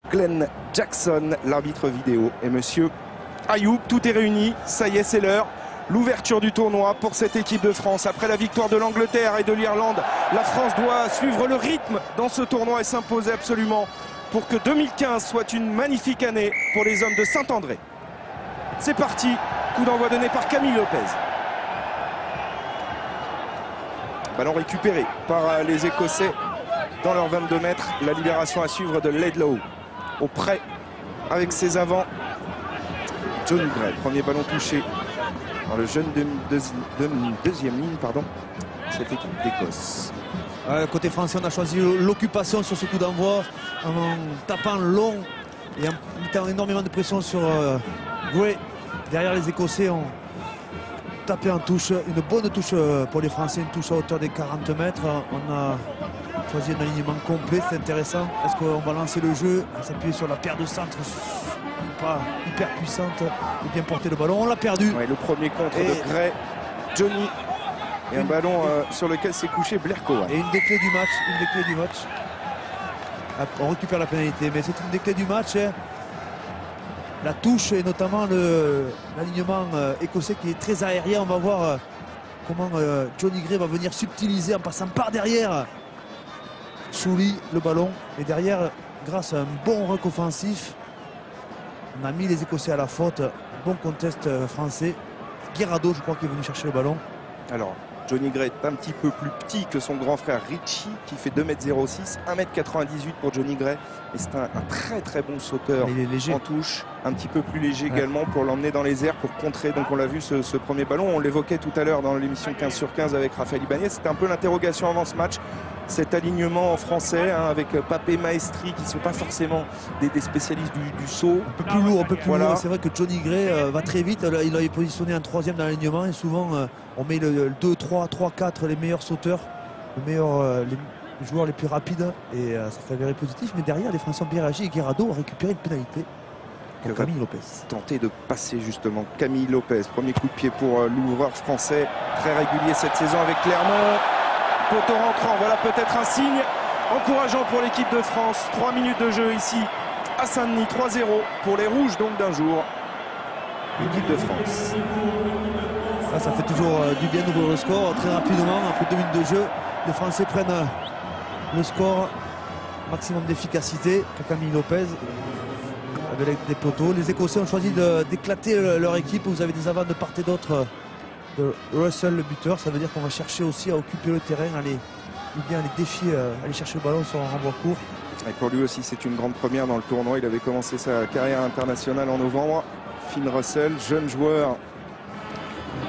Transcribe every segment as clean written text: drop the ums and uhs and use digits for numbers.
Glenn Jackson, l'arbitre vidéo, et monsieur Ayoub. Tout est réuni, ça y est, c'est l'heure. L'ouverture du tournoi pour cette équipe de France. Après la victoire de l'Angleterre et de l'Irlande, la France doit suivre le rythme dans ce tournoi et s'imposer absolument pour que 2015 soit une magnifique année pour les hommes de Saint-André. C'est parti, coup d'envoi donné par Camille Lopez. Ballon récupéré par les Écossais dans leurs 22 mètres. La libération à suivre de Laidlaw. Au près avec ses avants. Johnny Gray, premier ballon touché dans le jeune deuxième ligne, pardon, cette équipe d'Écosse. Côté français, on a choisi l'occupation sur ce coup d'envoi en tapant long et en mettant énormément de pression sur Gray. Derrière, les Écossais ont tapé en touche, une bonne touche pour les Français, une touche à hauteur des 40 mètres. On a choisi un alignement complet, c'est intéressant. Est-ce qu'on va lancer le jeu, s'appuyer sur la paire de centre pas hyper puissante et bien porter le ballon? On l'a perdu. Ouais, le premier contre de Gray, Johnny, et un ballon sur lequel s'est couché Blair Cowan. Et une des clés du match, on récupère la pénalité, mais c'est une des clés du match. La touche et notamment l'alignement écossais qui est très aérien. On va voir comment Johnny Gray va venir subtiliser en passant par derrière Chouli le ballon. Et derrière, grâce à un bon ruck offensif, on a mis les Écossais à la faute. Bon contest français. Guerrado, je crois, qui est venu chercher le ballon. Alors, Johnny Gray est un petit peu plus petit que son grand frère Richie, qui fait 2,06 m, 1,98 m pour Johnny Gray. Et c'est un très très bon sauteur en touche, un petit peu plus léger également pour l'emmener dans les airs, pour contrer. Donc on l'a vu ce premier ballon, on l'évoquait tout à l'heure dans l'émission 15 sur 15 avec Raphaël Ibanez. C'était un peu l'interrogation avant ce match. Cet alignement en français avec Papé, Maestri, qui ne sont pas forcément des spécialistes du saut. Un peu plus lourd, lourd. C'est vrai que Johnny Gray va très vite. Il a positionné en troisième dans l'alignement et souvent on met le 2, 3, 3, 4, les meilleurs sauteurs, les joueurs les plus rapides, et ça fait avérer positif. Mais derrière, les Français ont bien réagi et Guerrado a récupéré une pénalité. Camille Lopez. Tenter de passer justement Camille Lopez. Premier coup de pied pour l'ouvreur français, très régulier cette saison avec Clermont. Poteau rentrant, voilà peut-être un signe encourageant pour l'équipe de France. 3 minutes de jeu ici à Saint-Denis, 3-0 pour les Rouges donc d'un jour. L'équipe de France. Ça fait toujours du bien d'ouvrir le score très rapidement. Après 2 minutes de jeu, les Français prennent le score. Maximum d'efficacité pour Camille Lopez avec des poteaux. Les Écossais ont choisi d'éclater leur équipe. Vous avez des avants de part et d'autre de Russell, le buteur. Ça veut dire qu'on va chercher aussi à occuper le terrain, ou bien les défier, aller chercher le ballon sur un renvoi court. Et pour lui aussi, c'est une grande première dans le tournoi. Il avait commencé sa carrière internationale en novembre. Finn Russell, jeune joueur.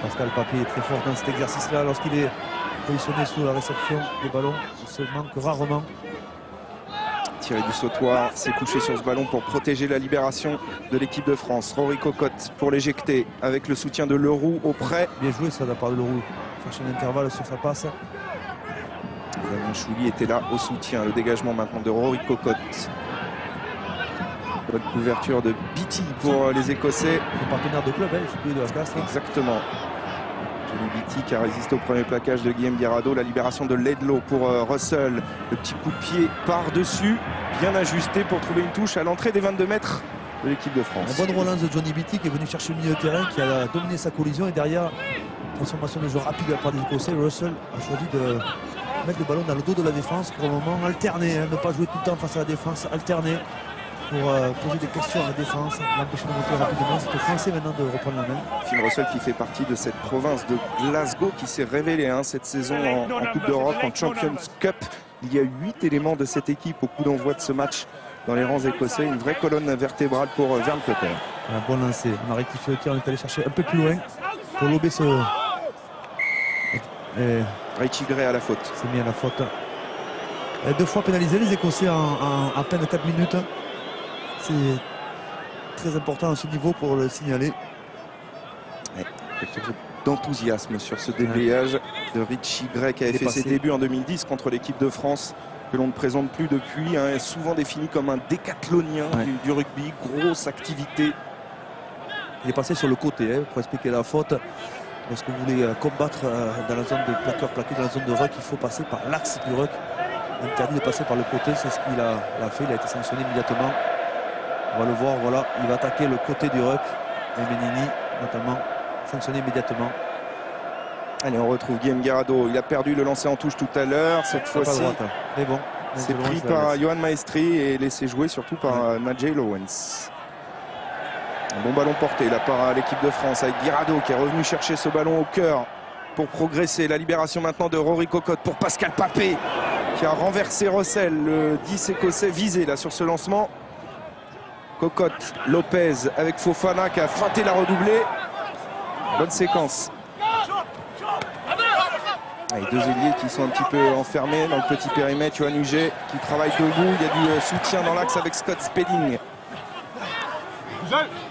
Pascal Papé est très fort dans cet exercice-là. Lorsqu'il est positionné sous la réception des ballons, il se manque rarement. Tiré du sautoir, s'est couché sur ce ballon pour protéger la libération de l'équipe de France. Rory Cocotte pour l'éjecter avec le soutien de Leroux au près. Bien joué ça de la part de Leroux. Chercher un intervalle sur sa passe. Damien Chouli était là au soutien. Le dégagement maintenant de Rory Cocotte. Bonne couverture de Beattie pour les Écossais. Le partenaire de club, celui de la classe. Exactement. Johnny Beattie qui a résisté au premier plaquage de Guillaume Guerrado. La libération de Laidlaw pour Russell. Le petit coup de pied par-dessus. Bien ajusté pour trouver une touche à l'entrée des 22 mètres de l'équipe de France. Une bonne relance de Johnny Beattie qui est venu chercher le milieu de terrain, qui a dominé sa collision. Et derrière, transformation de jeu rapide de la part des Écossais. Russell a choisi de mettre le ballon dans le dos de la défense pour le moment. Alterner, ne pas jouer tout le temps face à la défense. Alterner pour poser des questions à la défense, l'empêcher de monter rapidement. C'est aux Français maintenant de reprendre la main. Finn Russell qui fait partie de cette province de Glasgow qui s'est révélée cette saison en Coupe d'Europe, en Champions Cup. Il y a 8 éléments de cette équipe au coup d'envoi de ce match dans les rangs écossais. Une vraie colonne vertébrale pour Vern Cotter. Un bon lancer. On a rectifié le tir, on est allé chercher un peu plus loin pour lober ce... Richie Gray à la faute. C'est mis à la faute. 2 fois pénalisé les Écossais en à peine 4 minutes. C'est très important à ce niveau pour le signaler. D'enthousiasme sur ce déblayage de Richie Gray qui avait fait ses débuts en 2010 contre l'équipe de France, que l'on ne présente plus depuis, souvent défini comme un décathlonien du rugby, grosse activité. Il est passé sur le côté pour expliquer la faute. Lorsque vous voulez combattre dans la zone de plaqueur plaqué, dans la zone de ruck, il faut passer par l'axe du ruck. Interdit de passer par le côté, c'est ce qu'il a fait, il a été sanctionné immédiatement. On va le voir, voilà, il va attaquer le côté du ruck. Et Menini, notamment, fonctionner immédiatement. Allez, on retrouve Guillaume Guirado. Il a perdu le lancer en touche tout à l'heure. Cette fois-ci, mais bon, c'est pris par Johan Maestri et laissé jouer surtout par Nigel Owens. Un bon ballon porté là par l'équipe de France avec Guirado qui est revenu chercher ce ballon au cœur pour progresser. La libération maintenant de Rory Cocotte pour Pascal Papé qui a renversé Russell, le 10 écossais visé là sur ce lancement. Cocotte, Lopez avec Fofana qui a feinté la redoublée. Bonne séquence. Et deux ailiers qui sont un petit peu enfermés dans le petit périmètre. Yoann Huget qui travaille debout. Il y a du soutien dans l'axe avec Scott Spedding.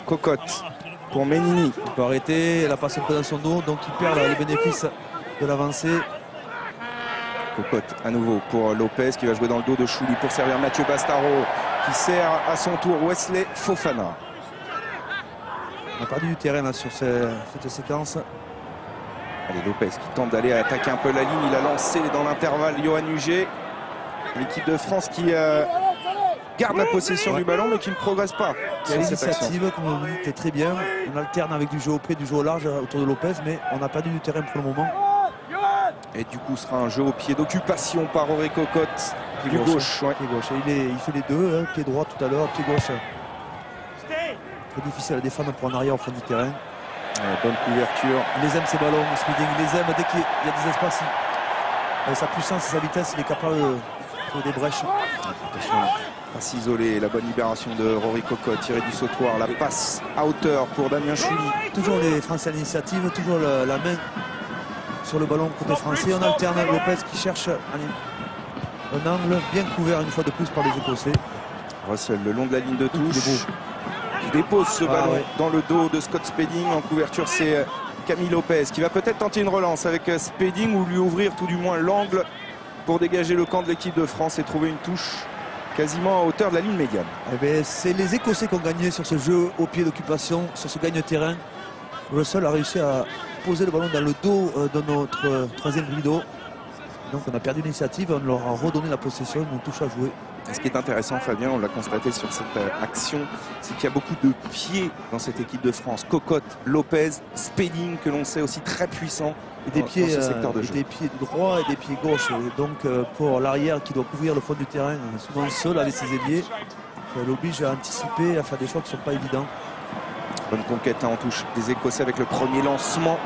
Cocotte pour Menini. Il peut arrêter, la passe un peu dans son dos, donc il perd les bénéfices de l'avancée. Cocotte à nouveau pour Lopez qui va jouer dans le dos de Chouli pour servir Mathieu Bastaro qui sert à son tour Wesley Fofana. On a perdu du terrain là, sur cette séquence. Allez, Lopez qui tente d'aller attaquer un peu la ligne. Il a lancé dans l'intervalle Yoann Huget. L'équipe de France qui garde la possession du ballon mais qui ne progresse pas. Il y a l'initiative, comme on dit, très bien. On alterne avec du jeu au près, du jeu au large autour de Lopez, mais on a perdu du terrain pour le moment. Et du coup, ce sera un jeu au pied d'occupation par Rory Cocotte. Du gauche. Pied gauche. Il fait les deux, pied droit tout à l'heure, pied gauche. Très difficile à défendre pour en arrière au fond du terrain. Bonne couverture. Il les aime ces ballons, Spedding. Il les aime dès qu'il y a des espaces. Avec sa puissance et sa vitesse, il est capable de trouver des brèches. Attention, pas s'isoler. La bonne libération de Rory Cocotte, tiré du sautoir. La passe à hauteur pour Damien Chouli. Toujours les Français à l'initiative, toujours la main sur le ballon côté français. On alterne Lopez qui cherche un angle bien couvert une fois de plus par les Écossais. Russell le long de la ligne de touche. Il dépose ce ballon dans le dos de Scott Spedding. En couverture, c'est Camille Lopez qui va peut-être tenter une relance avec Spedding ou lui ouvrir tout du moins l'angle pour dégager le camp de l'équipe de France et trouver une touche quasiment à hauteur de la ligne médiane. C'est les Écossais qui ont gagné sur ce jeu au pied d'occupation, sur ce gagne-terrain. Russell a réussi à poser le ballon dans le dos de notre troisième rideau. Donc on a perdu l'initiative, on leur a redonné la possession, une touche à jouer. Et ce qui est intéressant, Fabien, on l'a constaté sur cette action, c'est qu'il y a beaucoup de pieds dans cette équipe de France. Cocotte, Lopez, Spedding, que l'on sait aussi très puissant et des pieds, dans ce secteur de jeu. Des pieds droits et des pieds gauches. Et donc pour l'arrière qui doit couvrir le fond du terrain, souvent seul avec ses ailiers, ça l'oblige à anticiper, à faire des choix qui ne sont pas évidents. Bonne conquête en touche des Écossais avec le premier lancement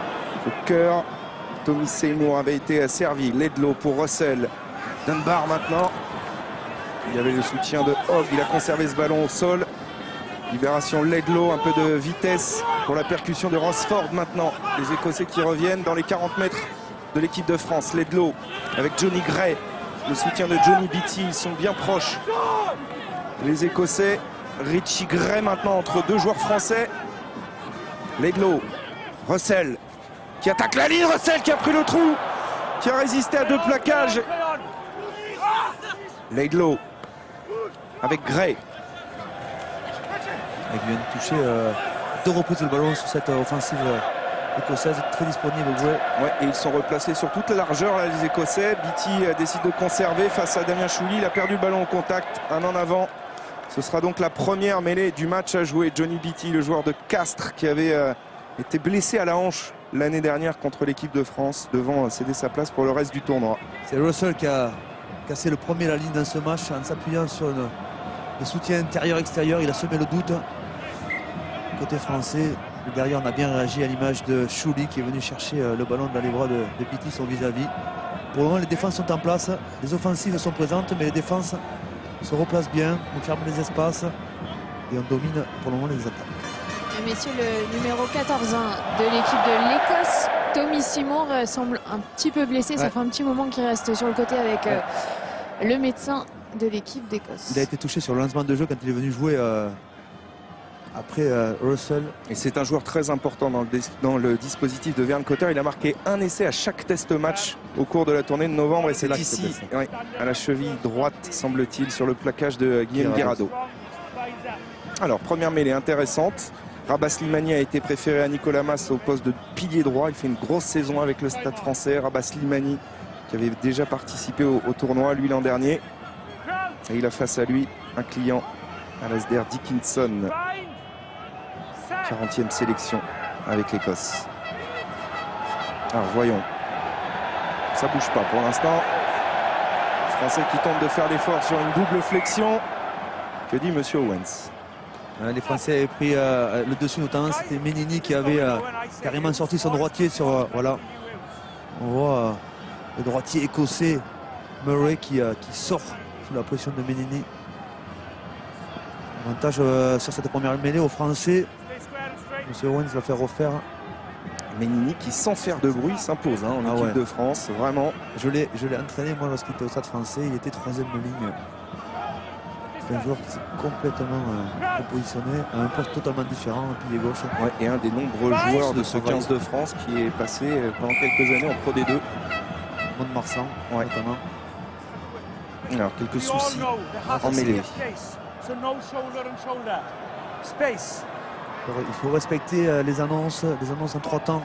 au cœur. Tommy Seymour avait été servi. Laidlaw pour Russell. Dunbar maintenant. Il y avait le soutien de Hogg. Il a conservé ce ballon au sol. Libération Laidlaw. Un peu de vitesse pour la percussion de Rosford maintenant. Les Écossais qui reviennent dans les 40 mètres de l'équipe de France. Laidlaw avec Johnny Gray. Le soutien de Johnny Beattie. Ils sont bien proches. Les Écossais. Richie Gray maintenant entre deux joueurs français. Laidlaw. Russell qui attaque la ligne. Russell qui a pris le trou. Qui a résisté à deux plaquages. Laidlaw avec Gray. Il vient de toucher deux reprises le ballon sur cette offensive écossaise, très disponible au jouer. Ouais, et ils sont replacés sur toute la largeur là, les Écossais. Beattie décide de conserver face à Damien Chouli. Il a perdu le ballon au contact, un en avant. Ce sera donc la première mêlée du match à jouer. Johnny Beattie, le joueur de Castres qui avait été blessé à la hanche l'année dernière contre l'équipe de France, devant céder sa place pour le reste du tournoi. C'est Russell qui a cassé le premier la ligne dans ce match en s'appuyant sur le soutien intérieur-extérieur. Il a semé le doute. Côté français, derrière on a bien réagi à l'image de Chouli qui est venu chercher le ballon dans les bras de Beattie, son vis-à-vis. Pour le moment, les défenses sont en place, les offensives sont présentes, mais les défenses se replacent bien, on ferme les espaces et on domine pour le moment les attaques. Messieurs, le numéro 14 de l'équipe de l'Écosse, Tommy Seymour, semble un petit peu blessé. Ça fait un petit moment qu'il reste sur le côté avec le médecin de l'équipe d'Écosse. Il a été touché sur le lancement de jeu quand il est venu jouer après Russell. Et c'est un joueur très important dans le dispositif de Vern Cotter. Il a marqué un essai à chaque test match au cours de la tournée de novembre. Et c'est ici, à la cheville droite, semble-t-il, sur le plaquage de Guillaume Guirado. Alors, première mêlée intéressante. Rabah Slimani a été préféré à Nicolas Mas au poste de pilier droit. Il fait une grosse saison avec le Stade français. Rabah Slimani qui avait déjà participé au tournoi lui l'an dernier. Et il a face à lui un client Alasdair Dickinson, 40e sélection avec l'Écosse. Alors voyons, ça bouge pas pour l'instant. Français qui tente de faire l'effort sur une double flexion. Que dit Monsieur Owens? Les Français avaient pris le dessus, notamment c'était Menini qui avait carrément sorti son droitier sur voilà. On voit le droitier écossais Murray qui sort sous la pression de Menini. Avantage sur cette première mêlée aux Français. Monsieur Owens va faire refaire. Menini qui, sans faire de bruit, s'impose en équipe de France, vraiment. Je l'ai entraîné moi lorsqu'il était au Stade Français, il était 3e ligne. C'est un joueur qui s'est complètement repositionné à un poste totalement différent, en pilier gauche. Ouais, et un des nombreux joueurs de ce 15 de France qui est passé pendant quelques années en Pro D2. Mont-de-Marsan, notamment. Alors, quelques soucis en mêlée. Il faut respecter les annonces en 3 temps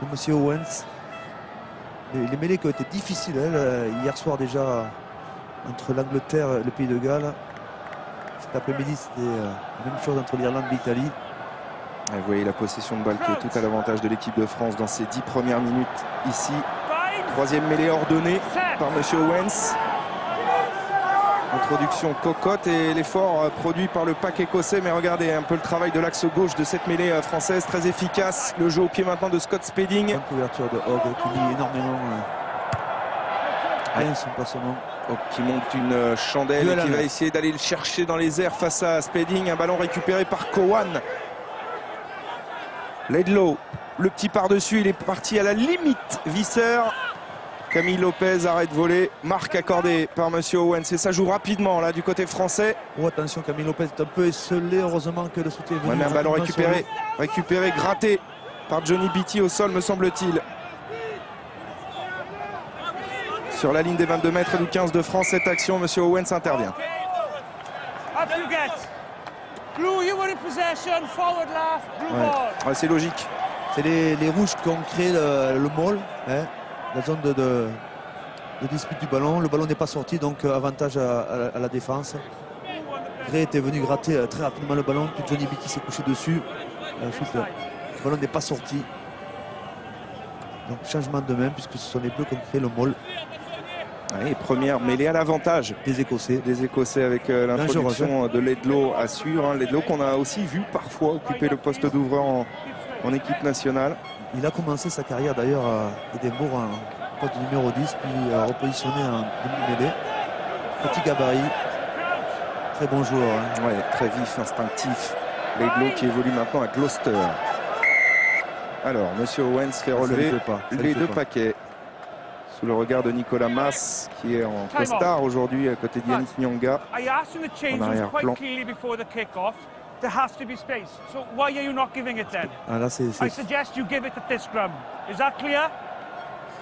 de Monsieur Owens. Les mêlées qui ont été difficiles hier soir déjà entre l'Angleterre et le Pays de Galles. Cet après-midi, c'était la même chose entre l'Irlande et l'Italie. Vous voyez la possession de balle qui est tout à l'avantage de l'équipe de France dans ces 10 premières minutes ici. 3e mêlée ordonnée par Monsieur Owens. Introduction cocotte et l'effort produit par le pack écossais. Mais regardez un peu le travail de l'axe gauche de cette mêlée française, très efficace. Le jeu au pied maintenant de Scott Spedding. Bonne couverture de Hogg qui lit énormément bien son placement. Hogg qui monte une chandelle et qui va essayer d'aller le chercher dans les airs face à Spedding. Un ballon récupéré par Cowan. Laidlaw, le petit par-dessus, il est parti à la limite. Visser. Camille Lopez arrête volée, marque accordée par Monsieur Owens et ça joue rapidement là du côté français. Oh, attention, Camille Lopez est un peu esselé, heureusement que le soutien est venu. Mais un ballon récupéré, gratté par Johnny Beattie au sol me semble-t-il. Sur la ligne des 22 mètres du 15 de France, cette action, Monsieur Owens intervient. Ouais, c'est logique. C'est les rouges qui ont créé le maul. La zone de dispute du ballon. Le ballon n'est pas sorti, donc avantage à la défense. Gray était venu gratter très rapidement le ballon, puis Johnny Beattie s'est couché dessus. Ensuite, le ballon n'est pas sorti. Donc changement de main, puisque ce sont les bleus qui ont créé le maul. Et première mêlée à l'avantage des Écossais. Des Écossais avec l'introduction de Laidlaw à suivre. Laidlaw qu'on a aussi vu parfois occuper le poste d'ouvreur en équipe nationale. Il a commencé sa carrière d'ailleurs à Édimbourg en poste numéro 10, puis repositionné en demi-mêlée. Petit gabarit, très bon joueur. Ouais, très vif, instinctif. Laidlaw qui évolue maintenant à Gloucester. Alors, Monsieur Owens fait relever les 2 paquets. Sous le regard de Nicolas Mas, qui est en costard aujourd'hui à côté d'Yannick Nyanga. En arrière-plan. There has to be space. So why are you not giving it then? I suggest you give it at this scrum. Is that clear?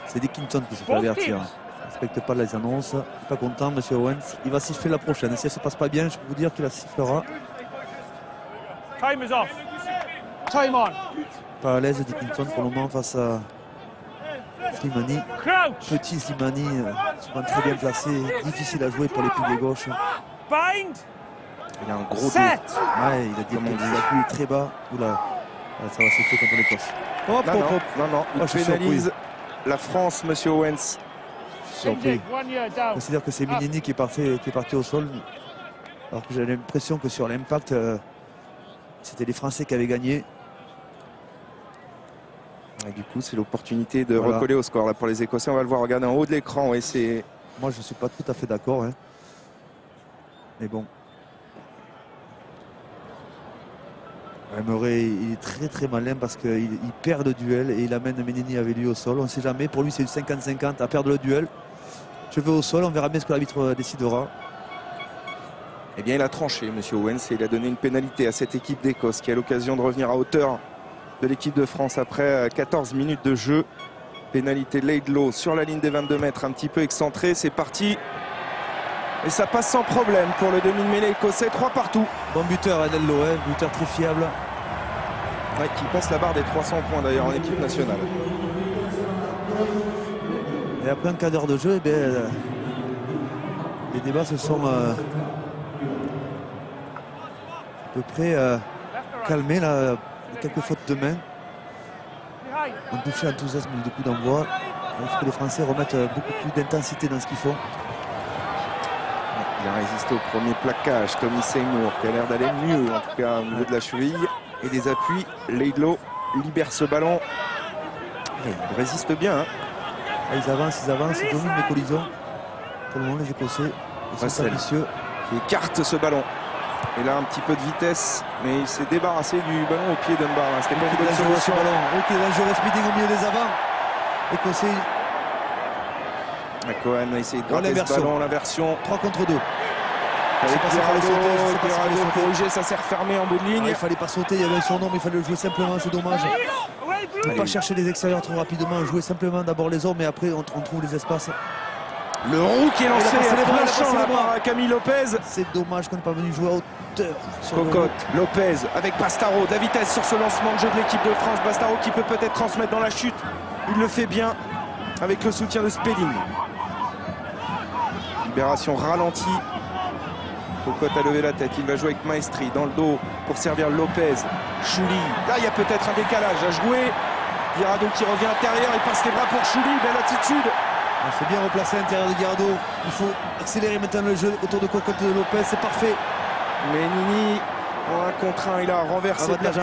C'est Dickinson qui se fait avertir. Il ne respecte pas les annonces. Il n'est pas content, Monsieur Owens. Il va siffler la prochaine. Et si elle ne se passe pas bien, je peux vous dire qu'il la sifflera. Time is off. Time on. Pas à l'aise Dickinson pour le moment face à Slimani. Petit Slimani, souvent très bien placé. Difficile à jouer pour les piliers gauche. Bind. Il a un gros dos. Ouais, il a dit que l'appui est très bas. Oula, ça va sauter contre l'Écosse. Non, il pénalise la France, Monsieur Owens. Surpris. Je considère que c'est Menini qui est parti au sol. Alors que j'ai l'impression que sur l'impact, c'était les Français qui avaient gagné. Et du coup, c'est l'opportunité de recoller au score là, pour les Écossais. On va le voir regarder en haut de l'écran. Moi, je ne suis pas tout à fait d'accord. Mais bon. Murray, il est très très malin parce qu'il perd le duel et il amène Menini avec lui au sol. On ne sait jamais, pour lui c'est du 50-50 à perdre le duel. Je vais au sol, on verra bien ce que l'arbitre décidera. Eh bien il a tranché Monsieur Owens et il a donné une pénalité à cette équipe d'Écosse qui a l'occasion de revenir à hauteur de l'équipe de France après 14 minutes de jeu. Pénalité Laidlaw sur la ligne des 22 mètres, un petit peu excentré, c'est parti. Et ça passe sans problème pour le demi-mêlée écossais, 3 partout. Bon buteur Laidlaw, buteur très fiable. Ouais, qui passe la barre des 300 points d'ailleurs en équipe nationale. Et après un quart d'heure de jeu, eh bien, les débats se sont peu près calmé là, quelques fautes de main. Un bouffé enthousiasme du coup d'envoi. Il faut que les Français remettent beaucoup plus d'intensité dans ce qu'ils font. Il a résisté au premier plaquage, Tommy Seymour, qui a l'air d'aller mieux en tout cas au niveau de la cheville et des appuis. Laidlaw libère ce ballon. Il résiste bien. Hein. Ils avancent, ils dominent les collisions. Pour le moment, les Écossais, ils sont ambitieux. Qui écarte ce ballon. Et là, un petit peu de vitesse, mais il s'est débarrassé du ballon au pied d'Unbar. C'était pas une bonne solution. Ok, dangereux speeding au milieu des avants. Écossais. Cohen a essayé de gratter ce ballon, l'inversion. 3 contre 2. Guirado corrigé, ça s'est refermé en bout de ligne. Il fallait pas sauter, il y avait un surnombre, il fallait le jouer simplement, c'est dommage. Ne pas chercher les extérieurs trop rapidement, jouer simplement d'abord les hommes et après on trouve les espaces. Le roux qui est lancé à plein champ là par Camille Lopez. C'est dommage qu'on n'ait pas venu jouer à hauteur. Cocotte, Lopez avec Bastaro, de la vitesse sur ce lancement de jeu de l'équipe de France. Bastaro qui peut peut-être transmettre dans la chute. Il le fait bien avec le soutien de Spedding. Libération ralentie. Cocotte a levé la tête, il va jouer avec Maestri dans le dos pour servir Lopez. Chouli, là il y a peut-être un décalage à jouer. Guirado qui revient intérieur, il passe les bras pour Chouli, belle attitude. Il faut bien replacer à l'intérieur de Guirado. Il faut accélérer maintenant le jeu autour de Cocotte et de Lopez, c'est parfait. Mais Nini, en un contre un, il a renversé avantage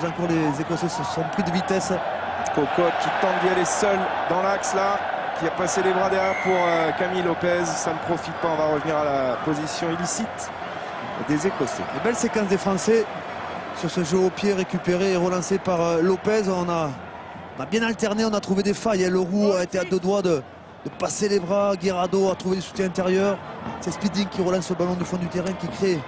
en cours, les Écossais se sont pris de vitesse. Cocotte qui tente d'y aller seul dans l'axe là, qui a passé les bras derrière pour Camille Lopez. Ça ne profite pas, on va revenir à la position illicite des Écossais. Une belle séquence des Français sur ce jeu au pied récupéré et relancé par Lopez. On a bien alterné, on a trouvé des failles. Le roux a été à 2 doigts de passer les bras. Guirado a trouvé des soutiens intérieurs. C'est Spedding qui relance le ballon du fond du terrain, qui crée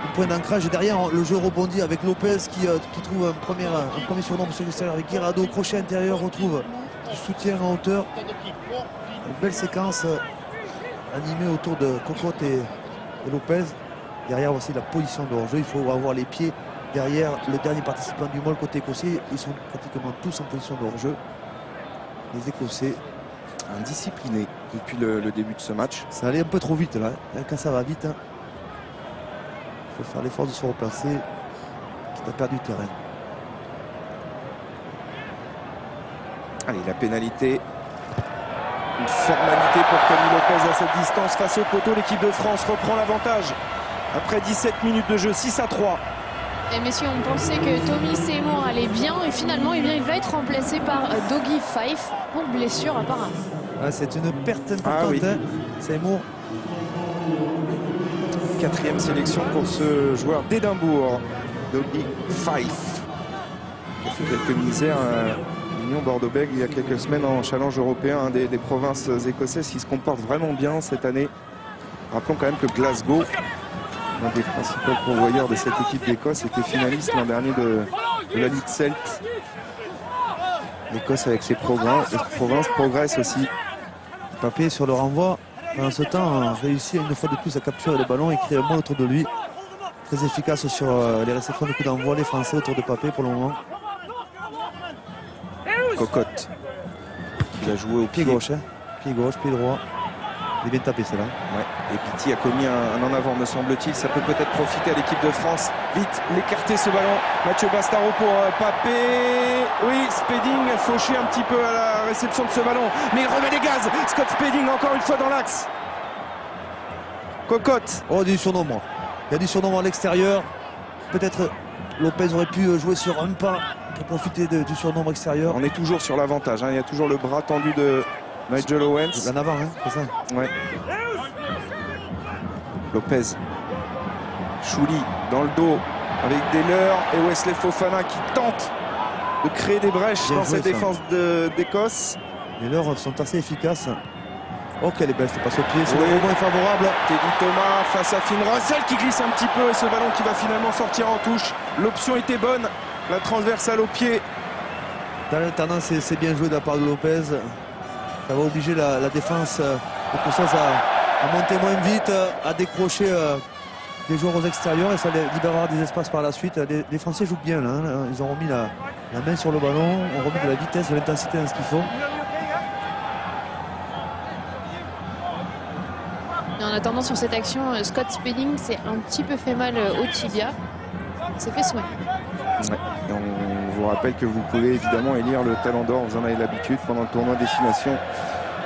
un point d'ancrage. Et derrière, le jeu rebondit avec Lopez qui trouve un premier surnombre sur l'extérieur avec Guirado. Crochet intérieur, retrouve du soutien en hauteur. Une belle séquence animée autour de Cocotte et Lopez. Derrière aussi la position de hors-jeu. Il faut avoir les pieds derrière le dernier participant du môle côté écossais. Ils sont pratiquement tous en position de hors-jeu. Les Écossais indisciplinés depuis le début de ce match. Ça allait un peu trop vite là. Quand ça va vite, il faut faire l'effort de se replacer. Qui a perdu du terrain. Allez, la pénalité. Une formalité pour Camille Lopez à cette distance face au poteau. L'équipe de France reprend l'avantage. Après 17 minutes de jeu, 6-3. Et messieurs, on pensait que Tommy Seymour allait bien et finalement il va être remplacé par Dougie Fife pour blessure apparemment. Ah, c'est une perte importante, hein, Seymour. 4e sélection pour ce joueur d'Édimbourg, Dougie Fife, qui a fait quelques misères à l'Union Bordeaux-Bègles il y a quelques semaines en challenge européen, des provinces écossaises qui se comportent vraiment bien cette année. Rappelons quand même que Glasgow, l'un des principaux pourvoyeurs de cette équipe d'Écosse, était finaliste l'an dernier de la Ligue Celt. L'Écosse avec ses provinces progresse aussi. Papé sur le renvoi, pendant ce temps, a réussi une fois de plus à capturer le ballon et créer un monde autour de lui. Très efficace sur les réceptions de coups d'envoi, les Français autour de Papé pour le moment. Cocotte, qui a joué au pied gauche, hein. Pied gauche, pied droit. Il est bien tapé, celle-là. Ouais. Et Pitti a commis un en avant, me semble-t-il. Ça peut peut-être profiter à l'équipe de France. Vite, l'écarter ce ballon. Mathieu Bastaro pour Papé. Oui, Spedding a fauché un petit peu à la réception de ce ballon. Mais il remet les gaz. Scott Spedding encore une fois dans l'axe. Cocotte. Oh, du surnombre. Il y a du surnombre à l'extérieur. Peut-être Lopez aurait pu jouer sur un pas pour profiter du surnombre extérieur. On est toujours sur l'avantage, hein. Il y a toujours le bras tendu de Nigel Owens. En avant, hein, c'est ça. Ouais. Lopez. Chouli dans le dos avec Deller et Wesley Fofana qui tentent de créer des brèches dans cette défense d'Écosse. Les leurs sont assez efficaces. Oh, quelle est belle cette passe au pied, c'est le moment favorable. Teddy Thomas face à Finn Russell qui glisse un petit peu et ce ballon qui va finalement sortir en touche. L'option était bonne, la transversale au pied. Dans l'alternance, c'est bien joué de la part de Lopez. Ça va obliger la défense écossaise à monter moins vite, à décrocher des joueurs aux extérieurs et ça libérera des espaces par la suite. Les Français jouent bien là, hein. Ils ont remis la main sur le ballon, ont remis de la vitesse, de l'intensité dans ce qu'ils font. On en attendant, sur cette action, Scott Spedding s'est un petit peu fait mal au tibia. Il s'est fait soigner. Ouais. Et on vous rappelle que vous pouvez évidemment élire le Talent d'Or, vous en avez l'habitude, pendant le tournoi Destination.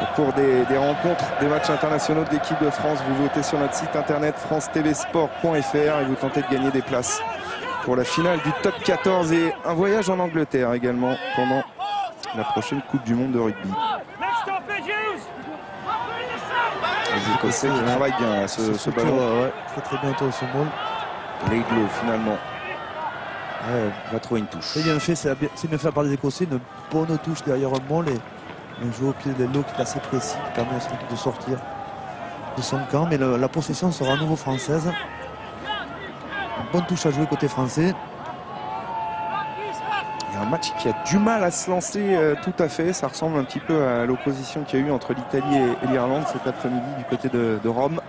Au cours des rencontres, des matchs internationaux de l'équipe de France, vous votez sur notre site internet france-tvsport.fr et vous tentez de gagner des places pour la finale du top 14 et un voyage en Angleterre également pendant la prochaine Coupe du Monde de rugby. Les Écossais qui travaillent bien à ce ballon. Ouais, très bien au ce ball. Laidlaw finalement va trouver une touche. C'est bien fait, c'est bien fait par les Écossais, une bonne touche derrière un ball et un jeu au pied de Laidlaw qui est assez précis, qui permet à son équipe de sortir de son camp, mais la possession sera à nouveau française. Une bonne touche à jouer côté français. Il y a un match qui a du mal à se lancer tout à fait. Ça ressemble un petit peu à l'opposition qu'il y a eu entre l'Italie et l'Irlande cet après-midi du côté de Rome.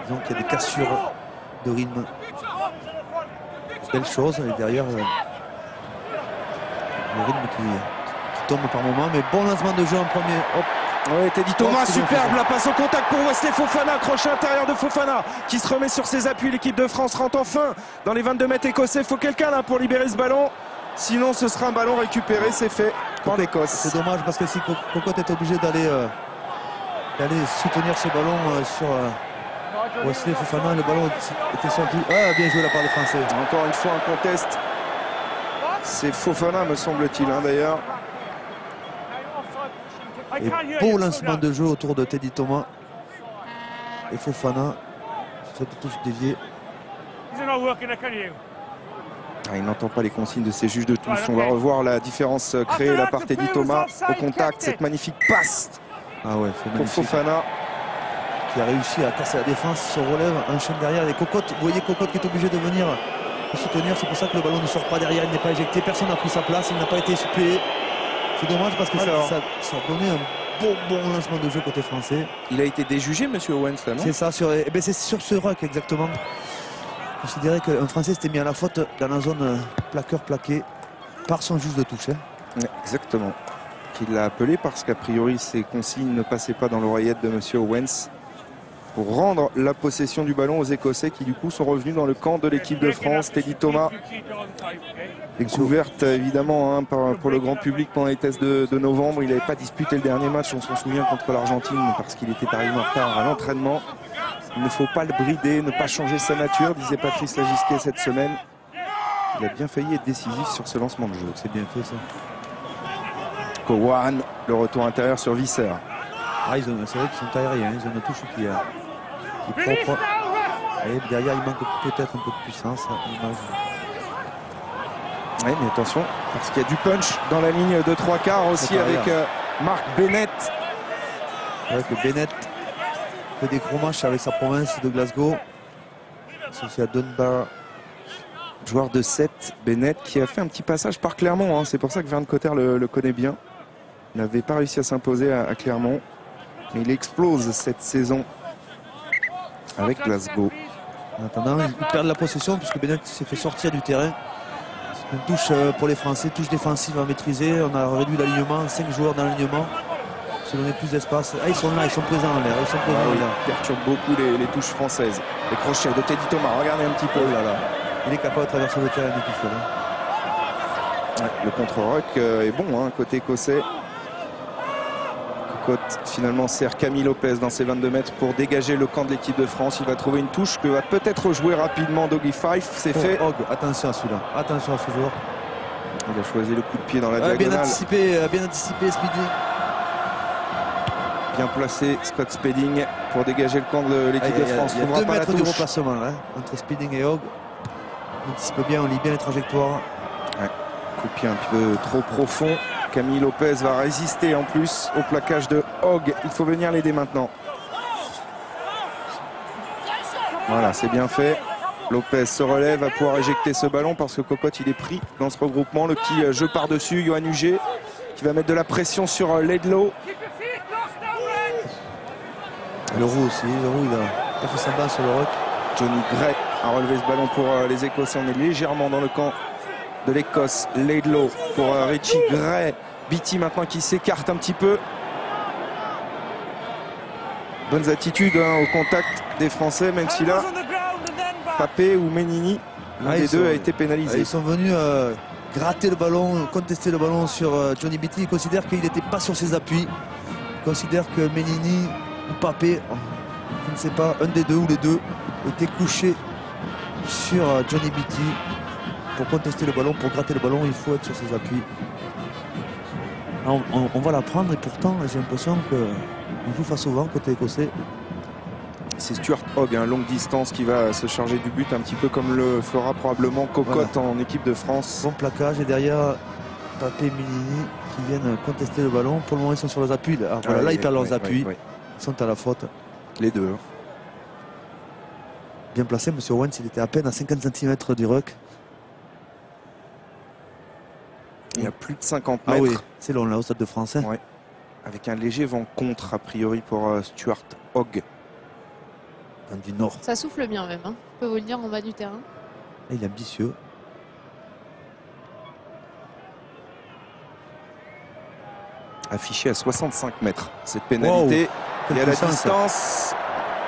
Disons qu'il y a des cassures de rythme. Belle chose, et derrière le rythme qui tombe par moment, mais bon lancement de jeu en premier. Hop. Oui, Teddy Thomas, superbe la passe au contact pour Wesley Fofana, crochet intérieur de Fofana qui se remet sur ses appuis. L'équipe de France rentre enfin dans les 22 mètres écossais. Il faut quelqu'un là pour libérer ce ballon, sinon ce sera un ballon récupéré. C'est fait par l'Écosse. C'est dommage parce que si Cocotte est obligé d'aller soutenir ce ballon sur Wesley Fofana, le ballon était sorti. Ah, bien joué de la part des Français. Encore une fois un contest. C'est Fofana me semble-t-il d'ailleurs. Et beau lancement de jeu autour de Teddy Thomas et Fofana. Cette touche déviée. Il n'entend pas les consignes de ses juges de touche. On va revoir la différence créée là par Teddy Thomas au contact. Cette magnifique passe pour Fofana. Qui a réussi à casser la défense, se relève, enchaîne derrière. Et Cocotte, vous voyez Cocotte qui est obligé de venir soutenir. C'est pour ça que le ballon ne sort pas derrière, il n'est pas éjecté. Personne n'a pris sa place, il n'a pas été suppléé. C'est dommage parce que ça a donné un bon lancement de jeu côté français. Il a été déjugé, monsieur Owens, là, non? C'est ça, c'est sur ce ruck exactement. Considéré qu'un Français s'était mis à la faute dans la zone plaqueur-plaqué par son juge de touche. Exactement. Qu'il l'a appelé parce qu'a priori ses consignes ne passaient pas dans l'oreillette de monsieur Owens pour rendre la possession du ballon aux Écossais qui du coup sont revenus dans le camp de l'équipe de France. Teddy Thomas, découverte évidemment pour le grand public pendant les tests de novembre. Il n'avait pas disputé le dernier match, on s'en souvient, contre l'Argentine parce qu'il était arrivé en retard à l'entraînement. Il ne faut pas le brider, ne pas changer sa nature, disait Patrice Lagisquet cette semaine. Il a bien failli être décisif sur ce lancement de jeu. C'est bien fait ça. Cowan, le retour intérieur sur Visser. C'est vrai qu'ils sont aériens, ils ont une touche qui est propre. Et derrière, il manque peut-être un peu de puissance. Oui, mais attention, parce qu'il y a du punch dans la ligne de 3/4 aussi avec Mark Bennett. Avec Bennett fait des gros matchs avec sa province de Glasgow. C'est aussi à Dunbar. Joueur de 7, Bennett, qui a fait un petit passage par Clermont. C'est pour ça que Vern Cotter le connaît bien. Il n'avait pas réussi à s'imposer à Clermont. Mais il explose cette saison avec Glasgow. En attendant, ils perdent la possession puisque Bennett s'est fait sortir du terrain. C'est une touche pour les Français, touche défensive à maîtriser. On a réduit l'alignement, 5 joueurs dans l'alignement. Se donner plus d'espace. Ils sont là, ils sont présents en l'air. Ils perturbent beaucoup les touches françaises. Les crochets de Teddy Thomas, regardez un petit peu. Il est capable de traverser le terrain du tout. Le contre-rock est bon côté écossais. Cocotte finalement sert Camille Lopez dans ses 22 mètres pour dégager le camp de l'équipe de France. Il va trouver une touche que va peut-être jouer rapidement Dougie Fife. C'est fait. Attention à celui-là. Attention à ce joueur. Il a choisi le coup de pied dans la diagonale. Bien anticipé Spedding. Bien placé Scott Spedding pour dégager le camp de l'équipe de France. Il y a 2 mètres de replacement entre Spedding et Hogg. On anticipe bien, on lit bien les trajectoires. Coup de pied un peu trop profond. Camille Lopez va résister en plus au plaquage de Hogg. Il faut venir l'aider maintenant. Voilà, c'est bien fait. Lopez se relève, va pouvoir éjecter ce ballon parce que Cocotte il est pris dans ce regroupement. Le petit jeu par-dessus, Johan Huget qui va mettre de la pression sur Laidlaw. Le roux aussi, il a fait sa base sur le rock. Johnny Gray a relevé ce ballon pour les Écossais. On est légèrement dans le camp de l'Écosse. Laidlaw pour Richie Gray. Beattie maintenant qui s'écarte un petit peu. Bonnes attitudes au contact des Français, même si là, Papé ou Menini, l'un des deux a été pénalisé. Ils sont venus gratter le ballon, contester le ballon sur Johnny Beattie. Il considère qu'il n'était pas sur ses appuis. Il considère que Menini ou Papé, je ne sais pas, un des deux ou les deux, étaient couchés sur Johnny Beattie. Pour contester le ballon, pour gratter le ballon, il faut être sur ses appuis. On va la prendre et pourtant j'ai l'impression qu'on joue face au vent côté écossais. C'est Stuart Hogg, longue distance, qui va se charger du but, un petit peu comme le fera probablement Cocotte en équipe de France. Bon plaquage et derrière Papé et Menini qui viennent contester le ballon. Pour le moment ils sont sur leurs appuis. Alors, voilà, là ils perdent leurs appuis. Ils sont à la faute. Les deux. Bien placé, monsieur Owens, il était à peine à 50 cm du ruck. Il y a plus de 50 mètres. Ah oui, c'est long là au Stade de France. Ouais. Avec un léger vent contre a priori pour Stuart Hogg. Du nord. Ça souffle bien même, hein. Je peux vous le dire en bas du terrain. Et il est ambitieux. Affiché à 65 mètres. Cette pénalité, il y a la distance,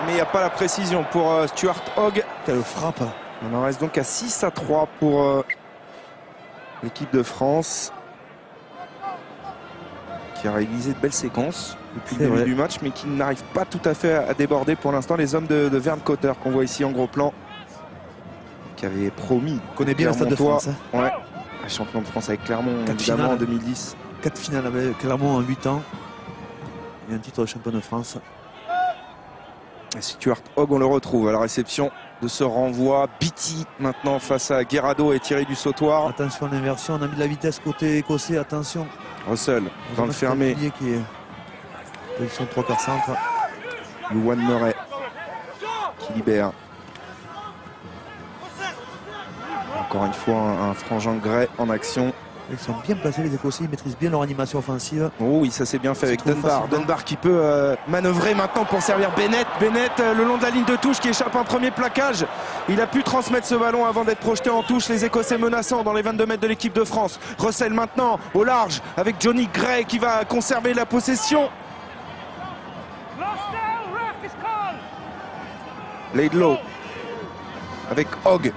mais il n'y a pas la précision pour Stuart Hogg. Quelle frappe. On en reste donc à 6-3 pour l'équipe de France, qui a réalisé de belles séquences depuis le début du match, mais qui n'arrive pas tout à fait à déborder pour l'instant. Les hommes de Verne Cotter qu'on voit ici en gros plan, qui avait promis. On connaît bien le Stade de France. Ouais, champion de France avec Clermont évidemment en 2010. 4 finales avec Clermont en 8 ans. Et un titre de champion de France. Et Stuart Hogg, on le retrouve à la réception de ce renvoi. Beattie maintenant face à Guerrado et Thierry du Sautoir. Attention à l'inversion, on a mis de la vitesse côté écossais, attention. Russell dans le fermé. Qui est position 3/4 centre. Luan Murray qui libère. Encore une fois un Frangin Gray en action. Ils sont bien placés les Écossais, ils maîtrisent bien leur animation offensive. Oh oui, ça c'est bien fait avec Dunbar. Dunbar qui peut manœuvrer maintenant pour servir Bennett. Bennett le long de la ligne de touche qui échappe un premier plaquage. Il a pu transmettre ce ballon avant d'être projeté en touche. Les Écossais menaçants dans les 22 mètres de l'équipe de France. Russell maintenant au large avec Johnny Gray qui va conserver la possession. Laidlaw avec Hogg.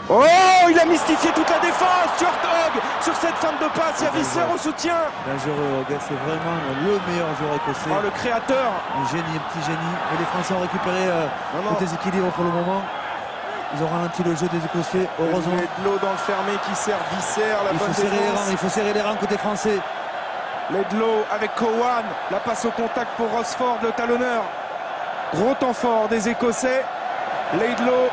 Oh, il a mystifié toute la défense, Stuart Hogg, sur cette fin de passe. Il y a Visser au soutien. Dangereux, Hogg, c'est vraiment le meilleur joueur écossais. Oh, le créateur. Un génie, un petit génie. Et les Français ont récupéré le déséquilibre pour le moment. Ils ont ralenti le jeu des Écossais, heureusement. Laidlaw dans le fermé qui sert Visser. Il faut serrer les rangs côté français. Laidlaw avec Cowan, la passe au contact pour Rosford, le talonneur. Gros temps fort des Écossais. Laidlaw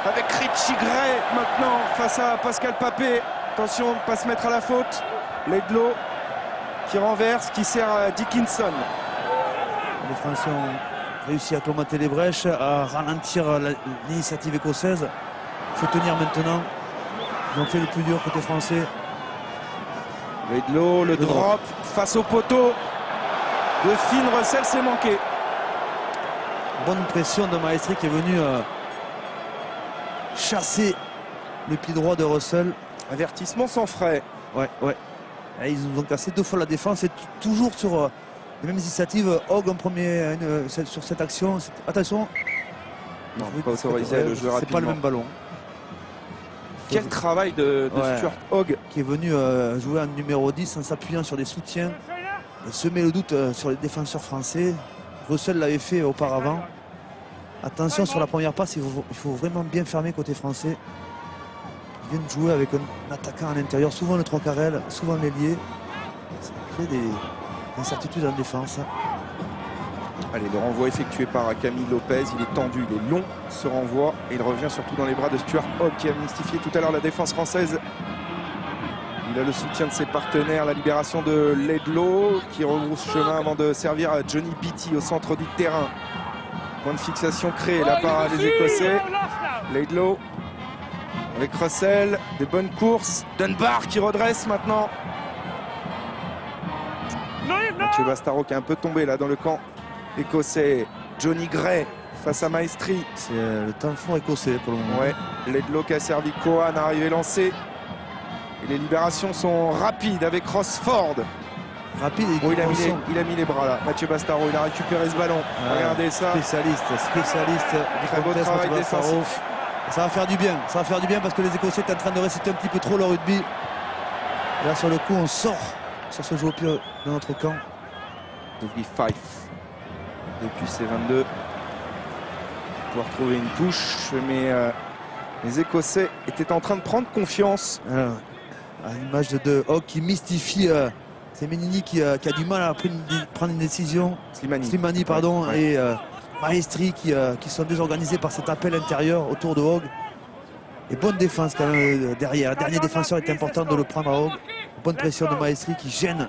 avec Richie Gray maintenant face à Pascal Papé. Attention de ne pas se mettre à la faute. Laidlaw qui renverse, qui sert à Dickinson. Les Français ont réussi à colmater les brèches, à ralentir l'initiative écossaise. Il faut tenir maintenant. Ils ont fait le plus dur côté français. Laidlaw, le drop face au poteau de Finn Russell, c'est manqué. Bonne pression de Maestri qui est venu chasser le pied droit de Russell. Avertissement sans frais. Ouais. Et ils ont cassé 2 fois la défense et toujours sur les mêmes initiatives. Hogg en premier sur cette action. Attention. Non, pas autorisé à le jouer rapidement. C'est pas le même ballon. Quel travail de Stuart Hogg. Qui est venu jouer en numéro 10 en s'appuyant sur des soutiens et semer le doute sur les défenseurs français. Russell l'avait fait auparavant. Attention sur la première passe, il faut vraiment bien fermer côté français. Ils viennent jouer avec un attaquant à l'intérieur, souvent le 3 carrel, souvent l'ailier. Ça crée des incertitudes en défense. Allez, le renvoi effectué par Camille Lopez, il est tendu, il est long ce renvoi et il revient surtout dans les bras de Stuart Hogg qui a mystifié tout à l'heure la défense française. Il a le soutien de ses partenaires, la libération de Laidlaw qui rebrousse chemin avant de servir à Johnny Beattie au centre du terrain. Point de fixation créé là par les Écossais. Laidlaw avec Russell, des bonnes courses. Dunbar qui redresse maintenant. Mathieu Bastaro qui est un peu tombé là dans le camp écossais. Johnny Gray face à Maestri. C'est le temps fort écossais pour le moment. Ouais, Laidlaw qui a servi Cohan, arrivé lancé. Et les libérations sont rapides avec Rosford rapide. Et il a mis les bras là. Mathieu Bastaro, il a récupéré ce ballon. Regardez ça. Spécialiste Très beau travail défensif. Ça va faire du bien. Ça va faire du bien parce que les Écossais étaient en train de réciter un petit peu trop leur rugby. Et là, sur le coup, on sort sur ce jeu au pied de notre camp. Dougie Fife. Depuis ses 22. Pour retrouver une touche, mais les Écossais étaient en train de prendre confiance. À l'image de Hogg qui mystifie, c'est Menini qui a du mal à prendre une décision. Slimani, pardon, ouais. Et Maestri qui sont désorganisés par cet appel intérieur autour de Hogg. Et bonne défense quand même derrière. Le dernier défenseur est important de le prendre à Hogg. Bonne pression de Maestri qui gêne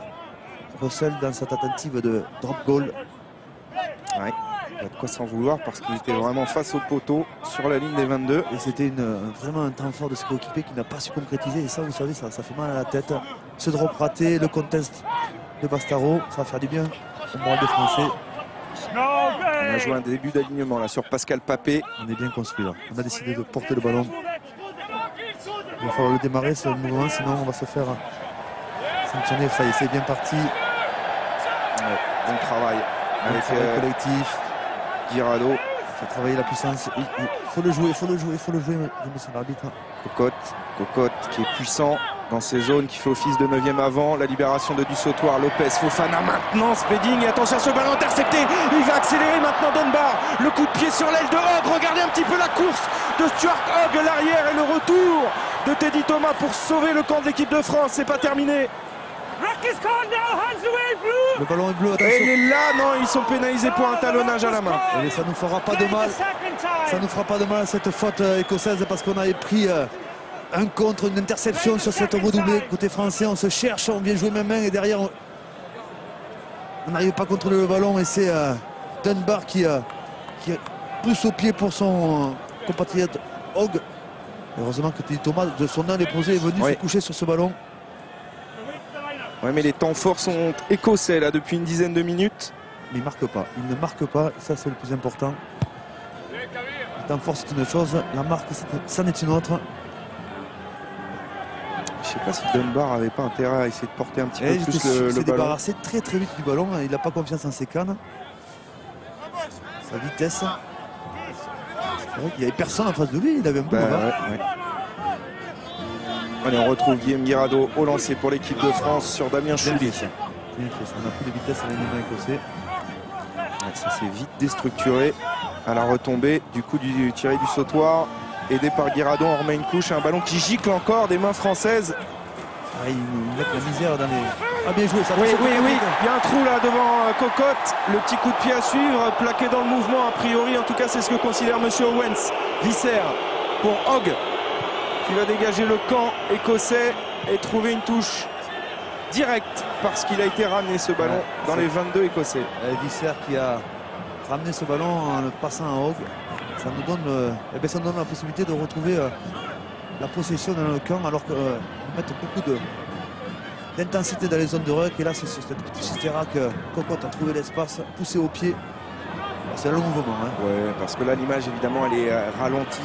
Russell dans cette tentative de drop goal. Ouais. Il y a de quoi s'en vouloir parce qu'il était vraiment face au poteau sur la ligne des 22. Et c'était vraiment un temps fort de ses coéquipiers qui n'a pas su concrétiser. Et ça, vous savez, ça fait mal à la tête. Ce drop raté, le contest de Bastaro, ça va faire du bien au moral des Français. On a joué un début d'alignement là sur Pascal Papé. On est bien construit là. On a décidé de porter le ballon. Il va falloir le démarrer ce mouvement, sinon on va se faire sanctionner. Ça y est, c'est bien parti. Ouais, bon travail avec le collectif. Guirado. Il faut travailler la puissance. Il faut le jouer, monsieur l'arbitre. Cocotte qui est puissant dans ces zones, qui fait office de 9e avant. La libération de Dussautoir, Lopez, Fofana maintenant, Spedding. Et attention, ce ballon intercepté. Il va accélérer maintenant Dunbar. Le coup de pied sur l'aile de Hogg. Regardez un petit peu la course de Stuart Hogg, l'arrière et le retour de Teddy Thomas pour sauver le camp de l'équipe de France. C'est pas terminé. Le ballon est bleu, attention. Et il est là, non, ils sont pénalisés pour un talonnage à la main. Et ça nous fera pas de mal. Ça nous fera pas de mal cette faute écossaise parce qu'on avait pris un contre, une interception sur cette redoublée. Côté français, on se cherche, on vient jouer main et derrière on n'arrive pas à contrôler le ballon et c'est Dunbar qui pousse au pied pour son compatriote Hogg. Heureusement que Teddy Thomas de son aile déposé est venu se coucher sur ce ballon. Ouais, mais les temps forts sont écossais là depuis une dizaine de minutes. Mais il ne marque pas, ça c'est le plus important. Les temps forts c'est une chose, la marque c'en est une autre. Je sais pas si Dunbar avait pas intérêt à essayer de porter un petit peu plus le ballon. Il s'est débarrassé très vite du ballon, il n'a pas confiance en ses cannes. Sa vitesse. C'est vrai qu'il n'y avait personne en face de lui, il avait un peu Allez, on retrouve Guillaume Guirado au lancer pour l'équipe de France sur Damien Chouli. On a plus de vitesse à l'alignement écossais. Ça s'est vite déstructuré à la retombée du coup du Thierry Dussautoir. Aidé par Guirado, on remet une couche, un ballon qui gicle encore des mains françaises. Il met la misère dans les... Ah bien joué, ça. Oui, il y a un trou là devant Cocotte. Le petit coup de pied à suivre, plaqué dans le mouvement a priori. En tout cas, c'est ce que considère Monsieur Owens. Visser pour Hogg, qui va dégager le camp écossais et trouver une touche directe parce qu'il a été ramené ce ballon dans les 22 écossais. Visser qui a ramené ce ballon en le passant à Hogg. Ça nous donne, ça nous donne la possibilité de retrouver la possession dans le camp alors qu'on met beaucoup d'intensité dans les zones de ruck. Et là, c'est sur cette petite cistera que Cocotte a trouvé l'espace, poussé au pied. C'est un long mouvement. Ouais, parce que là, l'image, évidemment, elle est ralentie.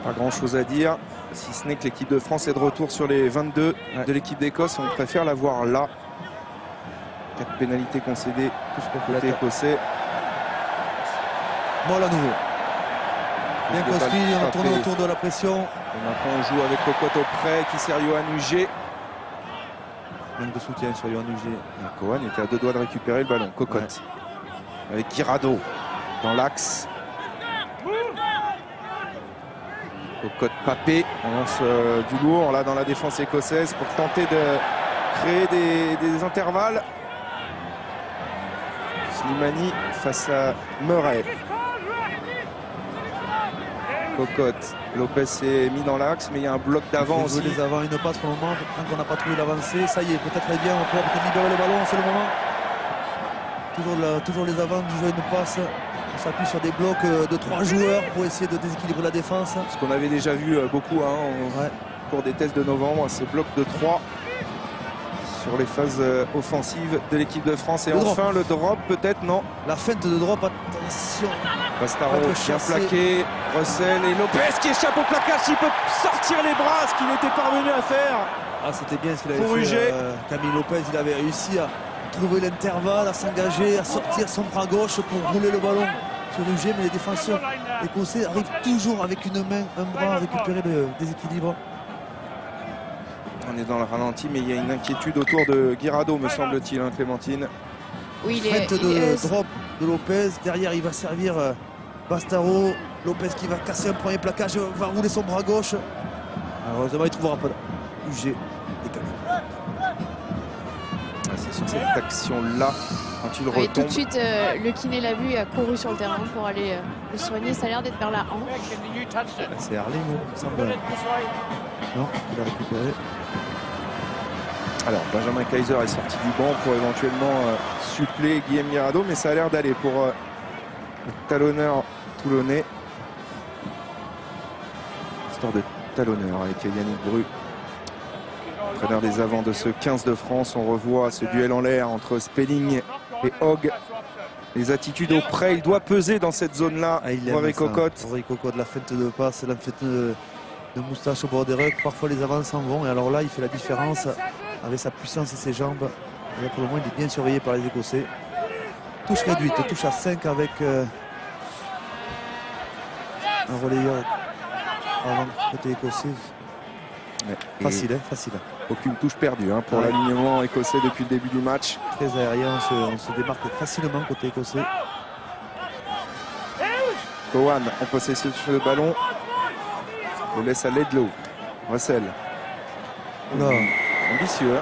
Pas grand-chose à dire, si ce n'est que l'équipe de France est de retour sur les 22 de l'équipe d'Écosse. On préfère la voir là. 4 pénalités concédées pour côté écossais. Bon, à nouveau. Bien construit, on a tourné autour de la pression. Et maintenant, on joue avec Cocotte auprès, qui sert Johan Huget. Manque de soutien sur Johan Huget. Cohen était à 2 doigts de récupérer le ballon. Cocotte. Avec Guirado dans l'axe. Cocotte Papé. On lance du lourd là dans la défense écossaise pour tenter de créer des intervalles. Slimani face à Murray. Cocotte. Lopez s'est mis dans l'axe, mais il y a un bloc d'avant aussi. Les avants, une passe pour le moment. Tant qu'on n'a pas trouvé l'avancée, ça y est, peut-être bien, on peut libérer le ballon, c'est le moment. Toujours les avants du jeu, une passe. On s'appuie sur des blocs de 3 joueurs pour essayer de déséquilibrer la défense. Ce qu'on avait déjà vu beaucoup au cours des tests de novembre, ces blocs de 3 sur les phases offensives de l'équipe de France. Et enfin le drop peut-être, non. La feinte de drop, attention. Bastaro bien plaqué, Russell et Lopez qui échappe au plaquage, il peut sortir les bras, ce qu'il était parvenu à faire. Ah, c'était bien ce qu'il avait fait. Camille Lopez, il avait réussi à trouver l'intervalle, à s'engager, à sortir son bras gauche pour rouler le ballon sur Ruger, mais les défenseurs écossais arrivent toujours avec une main, un bras à récupérer le déséquilibre. On est dans le ralenti, mais il y a une inquiétude autour de Guirado, me semble-t-il, hein, Clémentine. Oui, Feinte de drop de Lopez. Derrière, il va servir Bastaro. Lopez qui va casser un premier plaquage, va rouler son bras gauche. Alors, heureusement, il ne trouvera pas UG décalé. C'est sur cette action-là, quand il retombe. Tout de suite, le kiné l'a vu et a couru sur le terrain pour aller le soigner. Ça a l'air d'être vers la hanche. C'est Harley, il me semble. Non, il a récupéré. Alors, Benjamin Kaiser est sorti du banc pour éventuellement suppléer Guillaume Guirado, mais ça a l'air d'aller pour le talonneur toulonnais. Histoire de talonneur avec Yannick Bru, entraîneur des avants de ce 15 de France. On revoit ce duel en l'air entre Spelling et Hogg. Les attitudes au près, il doit peser dans cette zone-là. Avec Cocotte. Avec Cocotte, la fête de passe, la fête de moustache au bord des rucks. Parfois les avants s'en vont et alors là il fait la différence avec sa puissance et ses jambes. Et là, pour le moment il est bien surveillé par les Écossais. Touche réduite, touche à 5 avec un relayeur avant côté écossais. Facile, hein, facile. Aucune touche perdue hein, pour l'alignement écossais depuis le début du match. Très aérien, on se démarque facilement côté écossais. Cowan en possession sur le ballon. Le laisse à Ledlow. Russell. Ambitieux. Hein.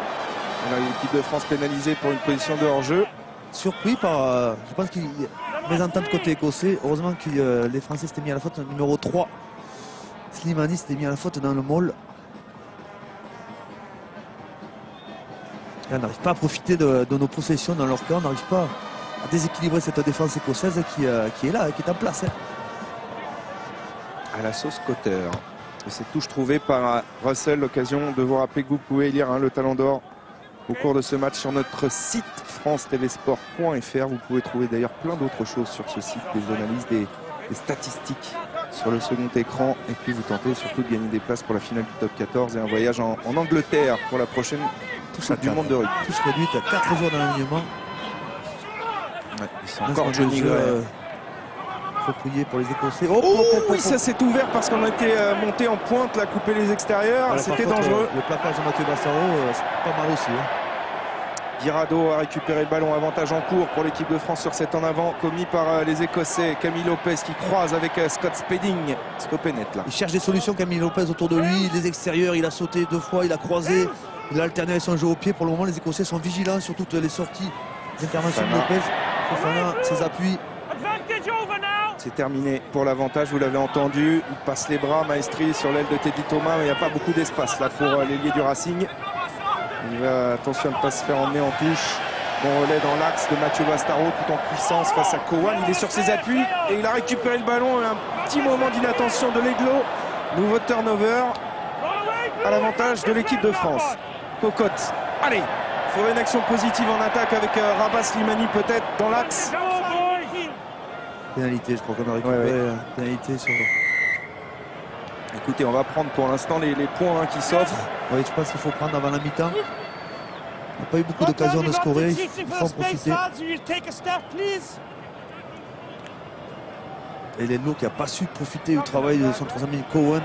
On a l'équipe de France pénalisée pour une position de hors-jeu. Surpris par, je pense qu'il y a mésentente côté écossais. Heureusement que les Français s'étaient mis à la faute. Numéro 3, Slimani s'était mis à la faute dans le maul. On n'arrive pas à profiter de nos possessions dans leur camp. On n'arrive pas à déséquilibrer cette défense écossaise qui est là, qui est en place. Hein. À la sauce Cotter. Et cette touche trouvée par Russell, l'occasion de vous rappeler que vous pouvez lire le Talon d'Or au cours de ce match sur notre site france-tvsport.fr. Vous pouvez trouver d'ailleurs plein d'autres choses sur ce site, des analyses, des statistiques sur le second écran. Et puis vous tentez surtout de gagner des places pour la finale du top 14 et un voyage en Angleterre pour la prochaine touche du monde de rugby. Touche réduite à 4 jours d'alignement. C'est encore Johnny Gray. Approprié pour les Écossais. Oui, ça s'est ouvert parce qu'on a été monté en pointe, là, couper les extérieurs. Voilà, c'était dangereux. Le plaquage de Mathieu Bastaro, c'est pas mal aussi. Hein. Guirado a récupéré le ballon, avantage en cours pour l'équipe de France sur cet en avant commis par les Écossais. Camille Lopez qui croise avec Scott Spedding. Stoppé net là. Il cherche des solutions, Camille Lopez autour de lui. Les extérieurs, il a sauté 2 fois, il a croisé. Il a alterné avec son jeu au pied. Pour le moment, les Écossais sont vigilants sur toutes les sorties d'intervention de Lopez. Fofana, ses appuis. C'est terminé pour l'avantage, vous l'avez entendu. Il passe les bras, Maestri sur l'aile de Teddy Thomas, mais il n'y a pas beaucoup d'espace là pour l'ailier du Racing. Il va, attention à ne pas se faire emmener en touche. Bon relais dans l'axe de Mathieu Bastaro, tout en puissance face à Cowan. Il est sur ses appuis et il a récupéré le ballon. Un petit moment d'inattention de Ledlow. Nouveau turnover à l'avantage de l'équipe de France. Cocotte, allez, il faudrait une action positive en attaque avec Rabat Slimani peut-être dans l'axe. Pénalité, je crois qu'on a récupéré pénalité sur... Écoutez, on va prendre pour l'instant les points qui s'offrent. Oui, je pense qu'il faut prendre avant la mi-temps. On n'a pas eu beaucoup d'occasions de scorer, il faut en profiter. Et Ledlow qui n'a pas su profiter du travail de son troisième ami Cowan,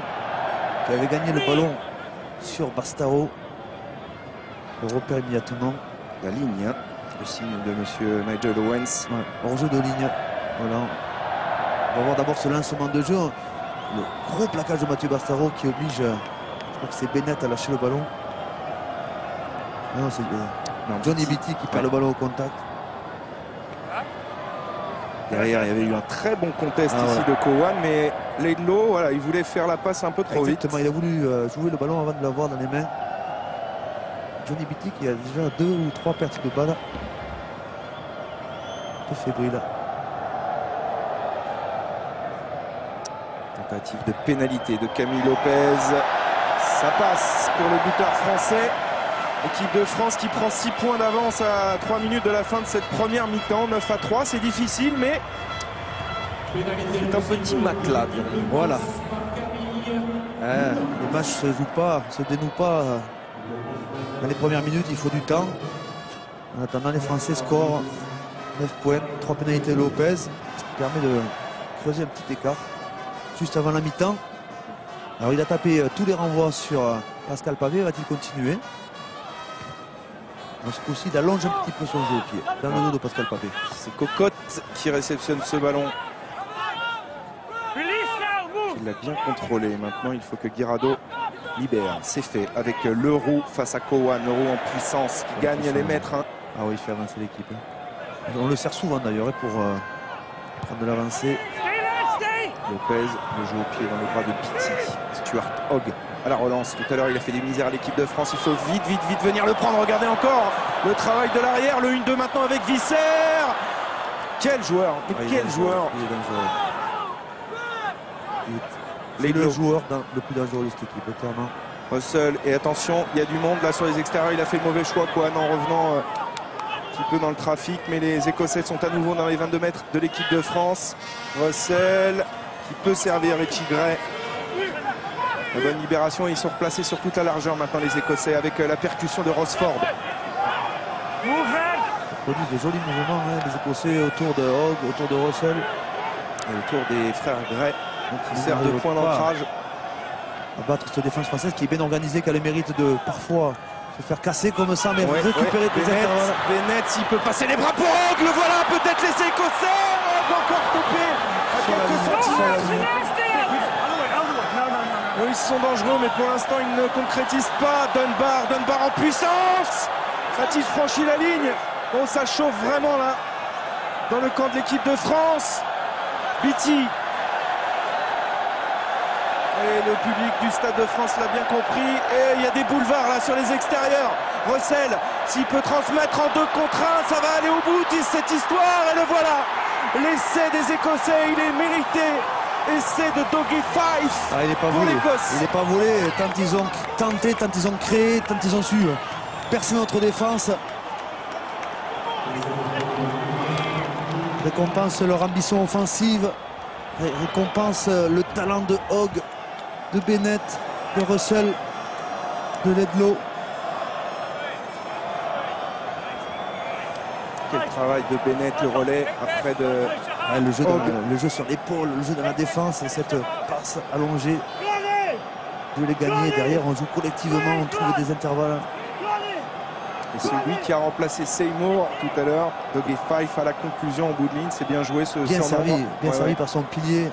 qui avait gagné le ballon sur Bastaro. Le repère immédiatement. La ligne, hein, le signe de monsieur Nigel Owens. Ouais, hors-jeu de ligne. Voilà. On va voir d'abord ce lancement de jeu. Le gros plaquage de Mathieu Bastaro qui oblige, je crois que c'est Bennett à lâcher le ballon. Non, c'est Johnny Beatty qui perd le ballon au contact. Derrière, il y avait eu un très bon contest ici de Cowan, mais Ledlow, voilà, il voulait faire la passe un peu trop vite. Il a voulu jouer le ballon avant de l'avoir dans les mains. Johnny Beatty qui a déjà 2 ou 3 pertes de balle. Un peu fébrile. Tentative de pénalité de Camille Lopez. Ça passe pour le buteur français. Équipe de France qui prend 6 points d'avance à 3 minutes de la fin de cette première mi-temps. 9-3, c'est difficile, mais c'est un petit matelas. Voilà. Les matchs ne se jouent pas, ne se dénouent pas Dans les premières minutes, il faut du temps. En attendant, les Français scorent 9 points, 3 pénalités de Lopez, ce qui permet de creuser un petit écart juste avant la mi-temps. Alors il a tapé tous les renvois sur Pascal Pavé, va-t-il continuer? Ce coup-ci, il allonge un petit peu son jeu au pied, dans le dos de Pascal Pavé. C'est Cocotte qui réceptionne ce ballon. Il l'a bien contrôlé. Maintenant, il faut que Guirado libère. C'est fait avec Leroux face à Cowan. Leroux en puissance qui gagne les mètres. Hein. Ah oui, il fait avancer l'équipe. On le sert souvent d'ailleurs pour prendre de l'avancée. Lopez le joue au pied dans les bras de Pitti. Stuart Hogg à la relance. Tout à l'heure, il a fait des misères à l'équipe de France. Il faut vite venir le prendre. Regardez encore le travail de l'arrière. Le 1-2 maintenant avec Visser. Quel joueur! Quel joueur! Il est dangereux. C'est le joueur le plus dangereux de cette équipe, clairement. Russell, et attention, il y a du monde là sur les extérieurs. Il a fait le mauvais choix, quoi, en revenant un petit peu dans le trafic. Mais les Écossais sont à nouveau dans les 22 mètres de l'équipe de France. Russell qui peut servir Richie Gray. La bonne libération, et ils sont replacés sur toute la largeur maintenant, les Écossais, avec la percussion de Rosford. Ils produisent des jolis mouvements, hein, les Écossais autour de Hogg, autour de Russell. Et autour des frères Gray, qui servent de point d'ancrage. À battre cette défense française qui est bien organisée, qui a le mérite de parfois se faire casser comme ça, mais récupérer des intervalles. Bennett, s'il peut passer les bras pour Hogg, le voilà, peut-être les Écossais. Hogg encore stoppé à quelques centimètres. Oui, ils sont dangereux, mais pour l'instant, ils ne concrétisent pas. Dunbar en puissance. A-t-il franchi la ligne? Oh, ça chauffe vraiment là, dans le camp de l'équipe de France. Beatty. Et le public du Stade de France l'a bien compris. Et il y a des boulevards là sur les extérieurs. Russell, s'il peut transmettre en 2 contre 1, ça va aller au bout de cette histoire. Et le voilà. L'essai des Écossais, il est mérité. Essai de Dougie Fife. Ah, il n'est pas volé. Il n'est pas volé. Tant ils ont tenté, tant ils ont créé, tant ils ont su percer notre défense. Récompense leur ambition offensive. Récompense le talent de Hogg, de Bennett, de Russell, de Laidlaw. Quel travail de Bennett, le relais après de le jeu sur l'épaule, le jeu dans la défense et cette passe allongée de les gagner. Derrière, on joue collectivement, on trouve des intervalles. Et celui qui a remplacé Seymour tout à l'heure, Dougie Fife à la conclusion en bout de ligne, c'est bien joué ce bien servi par son pilier,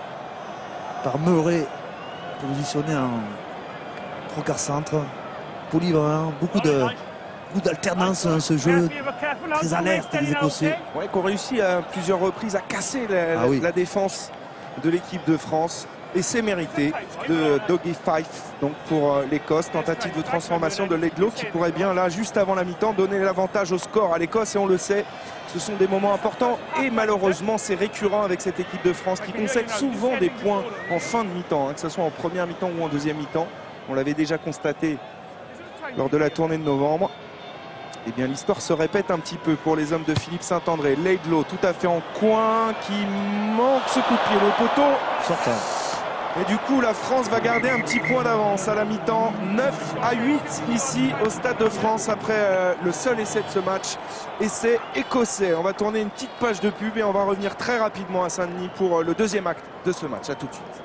par Murray, positionné en trocard centre, polyvalent, beaucoup d'alternance dans ce jeu, très alerte des Écossais. Ouais, qui ont réussi à plusieurs reprises à casser la défense de l'équipe de France. Et c'est mérité de Dougie Fife donc pour l'Écosse. Tentative de transformation de Laidlaw qui pourrait bien là juste avant la mi-temps donner l'avantage au score à l'Écosse, et on le sait, ce sont des moments importants et malheureusement c'est récurrent avec cette équipe de France qui concède souvent des points en fin de mi-temps, hein, que ce soit en première mi-temps ou en deuxième mi-temps. On l'avait déjà constaté lors de la tournée de novembre. Eh bien l'histoire se répète un petit peu pour les hommes de Philippe Saint-André. Laidlaw tout à fait en coin qui manque ce coup de pied, le poteau sortant. Et du coup, la France va garder un petit point d'avance à la mi-temps. 9-8 ici au Stade de France après le seul essai de ce match. Essai écossais. On va tourner une petite page de pub et on va revenir très rapidement à Saint-Denis pour le deuxième acte de ce match. A tout de suite.